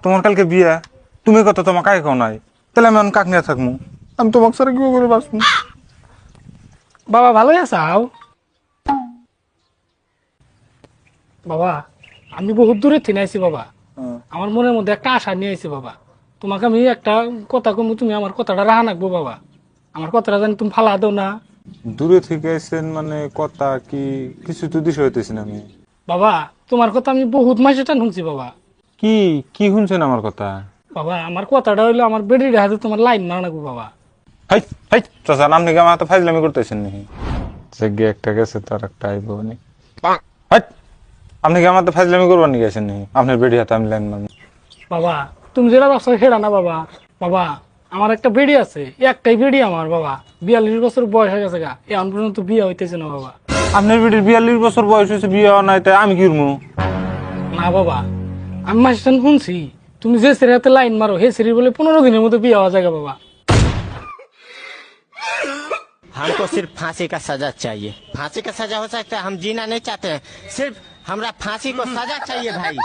তোমার কালকে বিয়া, তুমি কত তোমার কাকে কেউ নাই, তাহলে আমি কাক নিয়ে থাকবো? আমি তোমাকে ছাড়া কি করে বাঁচবো? বাবা ভালোই আছাও? বাবা আমি বহুত দূরে থেকে আইছি বাবা। আমার মনের মধ্যে একটা আশা নিয়ে আইছি বাবা। তোমাকে আমি একটা কথা কমু, তুমি আমার কথাটা রাহা রাখবো বাবা। আমার কথাটা জানি তুমি ফালা দাও না। দূরে থেকে আইছেন মানে কথা কি? কিছু তো দিশা হইতেছি না আমি। বাবা তোমার কথা আমি বহুত মাসে টান শুনছি বাবা। কি কি শুনছেন আমার কথা? বাবা আমার কথাটা হইলো আমার বেডির হাতে তোমার লাইন মারা রাখবো বাবা। হাই হাই চাচা, আপনি কি আমার তো ফাইজলামি করতেছেন নাকি? যে একটা গেছে তার একটা আইব নি। হাই, আপনি কি আমার তো ফাইজলামি করবার নিয়ে গেছেন নাকি? আপনার বেডি হাতে আমি লাইন মারবো? বাবা তুমি যেটা ব্যবসা সেটা না বাবা। বাবা আমার একটা বেডি আছে, একটাই বেডি আমার বাবা। 42 বছর বয়স হয়ে গেছে গা, এখন পর্যন্ত বিয়ে হইতেছে না বাবা। আপনার বেডির 42 বছর বয়স হয়েছে, বিয়ে হওয়া নাই, তাই আমি কি করবো? না বাবা আমি মাসিটান শুনছি তুমি যে সেরি হাতে লাইন মারো হে সেরি বলে 15 দিনের মধ্যে বিয়ে হওয়া যায় বাবা। हमको सिर्फ फांसी का सजा चाहिए। फांसी का सजा हो सकता है, हम जीना नहीं चाहते हैं, सिर्फ हमरा फांसी को सजा चाहिए भाई।